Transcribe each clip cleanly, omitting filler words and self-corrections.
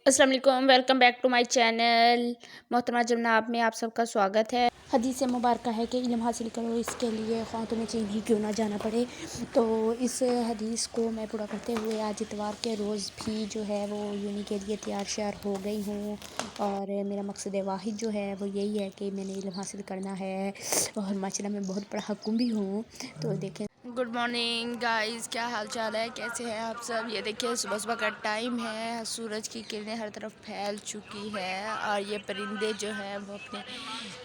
अस्सलाम वालेकुम, welcome back to my channel. मोहतरमा जनाब में आप सबका स्वागत है। हदीस मुबारक है कि इल्म हासिल करो, इसके लिए ख्वाह तुम्हें चीन ही क्यों ना जाना पड़े। तो इस हदीस को मैं पूरा करते हुए आज इतवार के रोज़ भी जो है वो यूनी के लिए तैयार श्यार हो गई हूँ। और मेरा मकसद वाहिद जो है वो यही है कि मैंने इल्म हासिल करना है और माशाल्लाह मैं बहुत बड़ा हकूम भी हूँ। तो देखें, गुड मॉर्निंग गाइस, क्या हाल चाल है, कैसे हैं आप सब। ये देखिए सुबह सुबह का टाइम है, सूरज की किरणें हर तरफ फैल चुकी है और ये परिंदे जो हैं वो अपने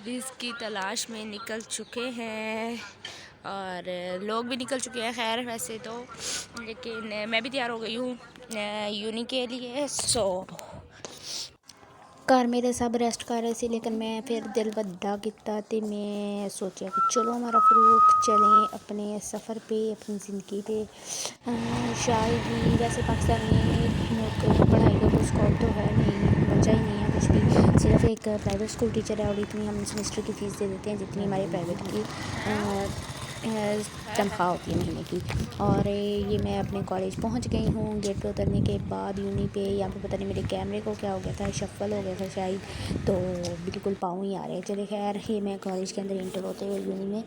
रिज़्क़ की तलाश में निकल चुके हैं और लोग भी निकल चुके हैं खैर वैसे तो। लेकिन मैं भी तैयार हो गई हूँ यूनी के लिए। घर मेरे सब रेस्ट कर रहे थे, लेकिन मैं फिर दिल बड़ा किया तो मैं सोचा कि चलो हमारा फ़रूक चलें अपने सफ़र पे, अपनी ज़िंदगी पे। शायद ही वैसे पाकिस्तान में पढ़ाई का कोई स्कोप तो है नहीं, बचा ही नहीं है कुछ भी। सिर्फ एक प्राइवेट स्कूल टीचर है और इतनी हम सेमेस्टर की फ़ीस दे देते हैं जितनी हमारे प्राइवेट की तनख्वाह होती है महीने की। और ये मैं अपने कॉलेज पहुंच गई हूँ। गेट पे उतरने के बाद यूनी पे यहाँ पे पता नहीं मेरे कैमरे को क्या हो गया था, शफल हो गया था शायद, तो बिल्कुल पाँव ही आ रहे हैं। चले खैर, ये मैं कॉलेज के अंदर इंटर होते हुए यूनी में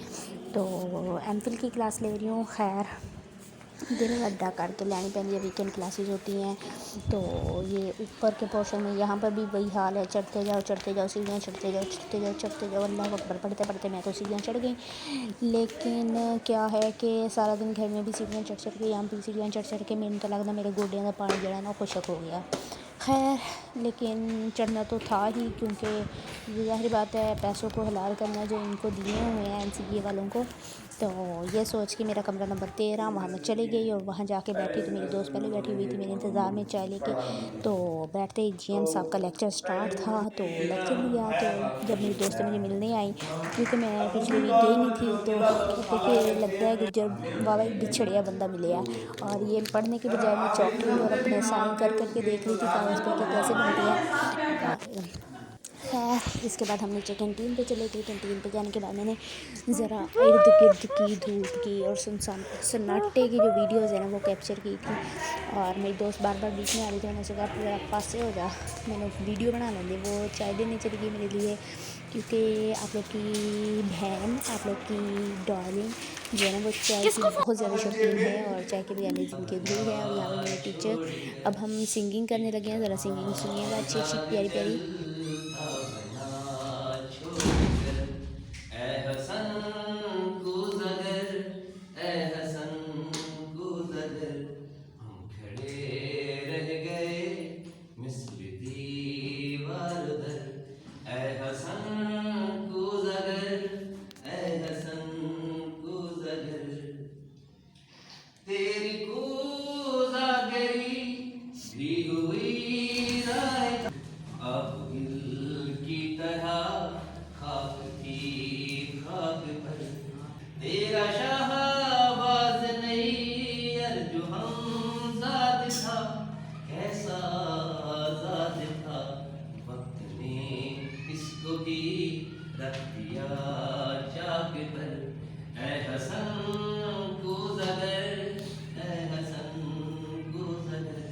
तो एमफिल की क्लास ले रही हूँ। खैर दिल अड्डा करके लैनी पैंदी है, वीकेंड क्लासेस होती हैं। तो ये ऊपर के पोर्शन में यहाँ पर भी वही हाल है, चढ़ते जाओ सीढ़ियाँ, चढ़ते जाओ अल्लाह अकबर पढ़ते पढ़ते मैं तो सीढ़ियाँ चढ़ गई। लेकिन क्या है कि सारा दिन घर में भी सीढ़ियाँ चढ़ के, यहाँ भी सीढ़ियाँ चढ़ के मैंने तो लगता मेरे गोडियों का पानी जड़ा ना खुशक हो गया। खैर लेकिन चढ़ना तो था ही, क्योंकि ज़ाहिर बात है पैसों को हलाल करना जो इनको दिए हुए हैं एनसीए वालों को। तो ये सोच के मेरा कमरा नंबर 13 वहाँ मैं चली गई और वहाँ जाके बैठी तो मेरी दोस्त पहले बैठी हुई थी मेरे इंतज़ार में चाय लेके। तो बैठते ही जीएम साहब का लेक्चर स्टार्ट था, तो लेक्चर लिया। तो जब मेरी दोस्त मुझे मिलने आई, क्योंकि मैं पिछले वीक गई नहीं थी, तो कहते कि लगता है कि जब वाह बिछड़िया बंदा मिले है। और ये पढ़ने के बजाय मैं चौकी और अपने साइन कर करके देख रही थी कागज़ पे कि कैसे बनती है। और खैर इसके बाद हम नीचे कैंटीन पे चले गए। कैंटीन पे जाने के बाद मैंने ज़रा इर्द गिर्द की धूप की और सुनसान सन्नाटे की जो वीडियोज़ है ना वो कैप्चर की थी। और मेरी दोस्त बार बार बीच में आ रही थी, मैंने सोचा ज़रा पास से हो जा, मैंने वीडियो बना लेंगे। वो चाय देने चली गई मेरे लिए, क्योंकि आप लोग की बहन, आप लोग की डार्लिंग जो है ना वो चाय की बहुत ज़्यादा शौकीन है और चाय के बगैर ज़िंदगी अधूरी है। और यहाँ पर मेरे टीचर, अब हम सिंगिंग करने लगे हैं, ज़रा सिंगिंग सुनिएगा अच्छी अच्छी प्यारी प्यारी। था बना छोड़कर ए हसन कुज़गर, ए हसन कुज़गर, हम खड़े रह गए मिस्र दीवार दर। ए हसन कुज़गर, ए हसन कुज़गर, तेरी कोज़ागरी भी हुई जाए अब दिल की तरह खाक की खाक पर। तेरा शाहबाज नहीं अर्जु हमजाद था, कैसा आजाद था, वक्त ने इसको भी रख दिया चाक पर। ऐ हसन को ज़गर, ऐ हसन को ज़गर,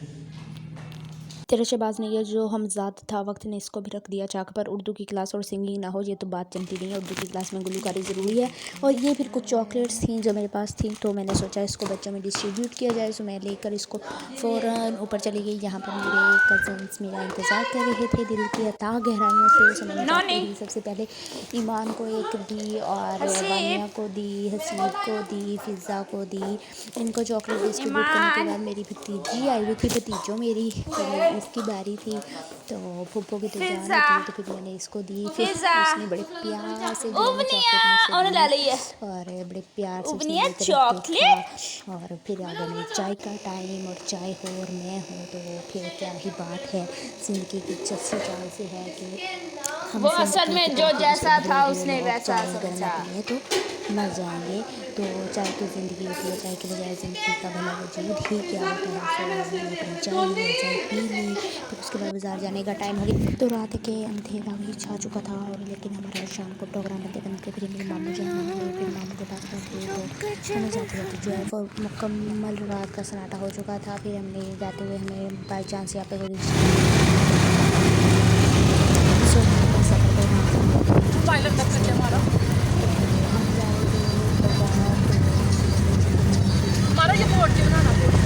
तेरे शहबाज ने, ये जो हमजाद था वक्त ने इसको भी रख दिया चाक पर। उर्दू की क्लास और सिंगिंग ना हो ये तो बात चलती नहीं है, उर्दू की क्लास में गुलूकारी ज़रूरी है। और ये फिर कुछ चॉकलेट्स थी जो मेरे पास थी, तो मैंने सोचा इसको बच्चों में डिस्ट्रीब्यूट किया जाए। तो मैं लेकर इसको फ़ौरन ऊपर चली गई। यहाँ पर मेरे कज़न्स मेरा इंतज़ार कर रहे थे दिल की अथाह गहराइयों से। सो मैंने चॉकलेट दी सबसे पहले ईमान को एक दी, और वानिया को दी, हसीब को दी, फ़िज़ा को दी। इनको चॉकलेट डिस्ट्रीब्यूट करने के बाद मेरी भतीजी आई हुई थी, भतीजों मेरी, तो इसकी बारी थी। तो फूफो की तो जान होती है, तो फिर मैंने इसको दी। फिर उसने बड़े प्यार से जो है चॉकलेट मुझसे दी और बड़े प्यार से उसने मेरी तरफ देखा। और फिर आ गया मेरी चाय का टाइम, और चाय हो और मैं हूँ तो फिर क्या ही बात है। ज़िंदगी की जस्सी चाल से है कि हम वो असल में जो जैसा था उसने वैसा सोचा, तो मर जाएंगे। तो चाय की ज़िंदगी होती है, चाय के बजाय ज़िंदगी का भला वजूद ही क्या होता है। सो मैंने अपनी चाय पी ली। फिर उसके बाद बाज़ार जाने का टाइम हो गया, तो रात के अंधेरा भी छा चुका था। और लेकिन हमारा शाम को प्रोग्राम बनते बनते फिर मेरे मामू जान आ गए। फिर मामू के पास पहुँचे तो हमें जाते जाते जो है वो मुकम्मल रात का सन्नाटा हो चुका था। फिर हमने जाते हुए हमें बाई चांस यहाँ पे पायलट तक कर हमारा हम जा रहे थे बाजार, तो हमारा ये बोर्ड जी बनाना बोर्ड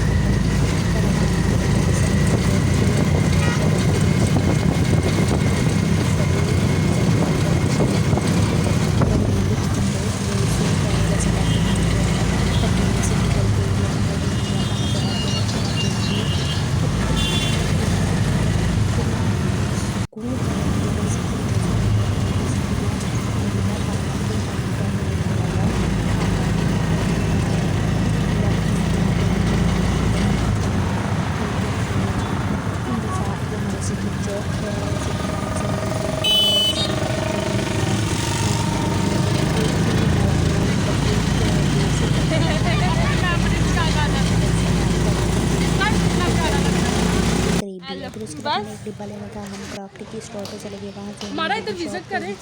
फिर उसके बाद हमें एक डिब्बा लेना था। हम क्राफ्ट की स्टोर पे चले गए, वहाँ से हमारा इधर विजिट करें।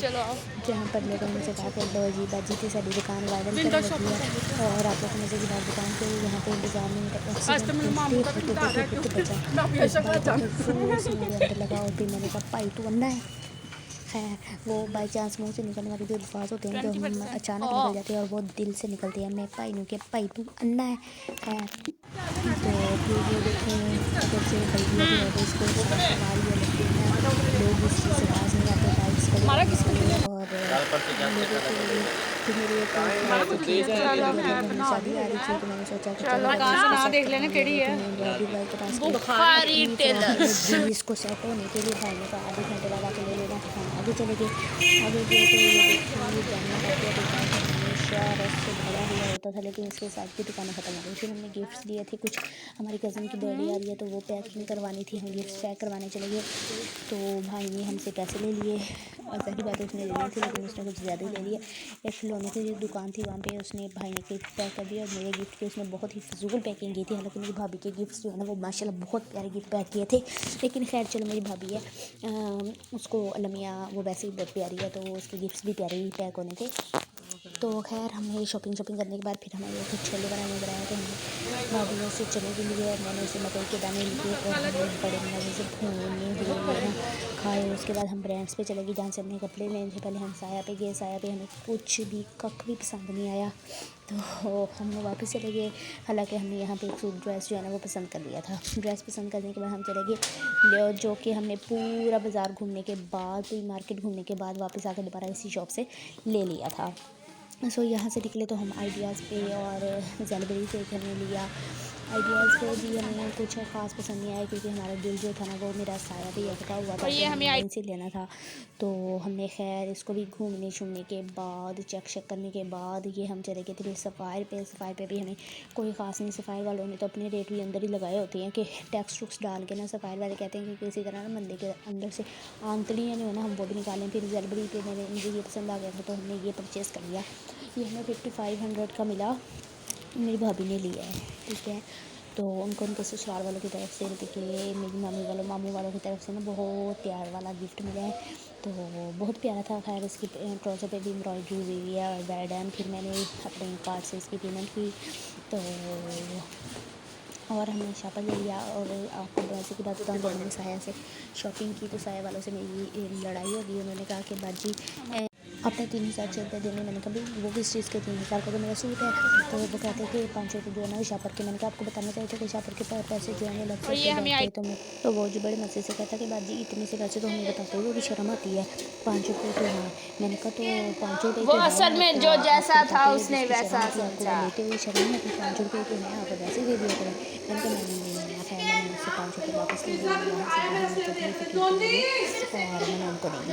चलो आओ जहाँ पर लोगों ने कहा कि लो जी बाजी की सारी दुकान वायरल करने लगी है और आप लोग को मज़े की बात दुकान के यहाँ पे इंतजार नहीं होता, आज तो मेरे मामू का भी बता रहा है क्योंकि मैं हमेशा घर जाना मेरे अंदर लगा और फिर मैंने कहा भाई तू अंधा है वो बाई चांस मुँह से निकलने वाले जो अल्फाज होते हैं जो हम अचानक निकल जाते हैं और वो दिल से निकलते हैं। मैं भाई नू के भाई तू अन्ना है तो फिर ये देखें अगर से बल्दिया जो है वो इसको सवाल ये लगते हैं लोग इस चीज़ से बाज नहीं आते बाइक्स को हमारा किस और लोगों के लिए फिर मेरी एक शादी आ रही थी तो मैंने सोचा कि चलो देख लेना केड़ी है भाई के पास बुखारी टेलर्स इसको सेट होने के लिए भाई ने कहा आधे घंटे बाद आके ले लेना। हम आगे चले गए, आगे गए तो ये देखिए जानना पड़ता है दुकान हमेशा रस से भरा हुआ होता था लेकिन इसके साथ भी दुकानें ख़त्म हो गई। फिर हमने गिफ्ट्स लिए थे, कुछ हमारी कज़न की बर्थडे आ रही है तो वो पैकिंग करवानी थी, हम गिफ्ट्स पैक करवाने चले गए तो भाई ने हमसे पैसे ले लिए और पहली बात उसने लेनी थी लेकिन उसने कुछ ज़्यादा ही ले लिया। एक खिलौने की जो दुकान थी वहाँ पे उसने भाई ने गिफ्ट पैक कर दिया और मेरे गिफ्ट की उसने बहुत ही फजूल पैकिंग की थी। हालांकि मेरी भाभी के गिफ्ट्स जो है ना वो माशाल्लाह बहुत प्यारे गिफ्ट पैक किए थे लेकिन खैर चलो मेरी भाभी है उसको अलमिया वो वैसे ही बहुत प्यारी है तो उसके गिफ्ट्स भी प्यारे ही पैक होने थे। तो खैर हमने शॉपिंग करने के बाद फिर हमारे कुछ छोले बनाने बनाया तो हमने भाभी से चले भी लिए और मैंने उसे मकई के दाने लिए और हमने बड़े मज़े से भूने हुए ना खाए। उसके बाद हम ब्रांड्स पे चले गए जहाँ से हमने कपड़े लेने थे। पहले हम साया पे गए, साया पे हमें कुछ भी कख भी पसंद नहीं आया तो हमने वापस चले गए। हालांकि हमने यहाँ पे एक सूट ड्रेस जो है ना वो पसंद कर लिया था। ड्रेस पसंद करने के बाद हम चले गए जो कि हमने पूरा बाज़ार घूमने के बाद पूरी मार्केट घूमने के बाद वापस आकर दोबारा इसी शॉप से ले लिया था। सो यहाँ से निकले तो हम आइडियाज़ पे और ज़ेलबरी से हमने लिया। आइडियाज़ पे भी हमें कुछ ख़ास पसंद नहीं आया क्योंकि हमारा दिल जो था ना वो मेरा साया भी अटका हुआ था, ये हमें लाइन से लेना था तो हमने खैर इसको भी घूमने शूमने के बाद चेक करने के बाद ये हम चले गए थे फिर सफ़ायर पे भी हमें कोई ख़ास नहीं। सफ़ायर वालों ने तो अपने रेट भी अंदर ही लगाए होते हैं कि टैक्स टुक्स डाल के ना सफ़ायर वाले कहते हैं कि किसी तरह ना बंदे के अंदर से आंतड़ियाँ जो है ना हम वो भी निकालें। फिर ज़ेलबरी पे मुझे ये पसंद आ गया था तो हमने ये परचेज़ कर लिया। ये हमें 5500 का मिला, मेरी भाभी ने लिया है ठीक है। तो उनके ससुराल वालों की तरफ से के मेरी मामू वालों की तरफ से ना बहुत प्यार वाला गिफ्ट मिला है तो बहुत प्यारा था। खैर इसकी ट्राउज़र पे भी एम्ब्रॉयडरी हुई है और वेल डन। फिर मैंने अपने कार्ड से इसकी पेमेंट की तो और हमने शापर ले लिया। और आपको वैसे की बात बताऊँ जब मैंने साया से शॉपिंग की तो साया वालों से मेरी लड़ाई हो गई। उन्होंने कहा कि बाजी आपने 3000 रुपये देने। मैंने कहा भाई वो किस चीज़ के 3000 का तो मेरा सूट है तो वो कहते हैं कि 500 रुपये जो है ना शापर के। मैंने कहा आपको बताना चाहिए था कि शापर के पैसे जो है अलग से जाते तो वो जो बड़े मज़े से कहता कि बाजी इतने से पैसे तो हमें बताते वो भी शर्म आती है 5 रुपये तो हाँ। मैंने कहा तो 5 रुपये वो असल में जो जैसा था उसने वैसा सोचा लेते हुए शर्म नहीं आती 5 रुपये तो है आप वैसे दे दिया करें। मैंने कहा नहीं खैर मैंने उससे 5 रुपये वापस ले लिया और मैंने उनको नहीं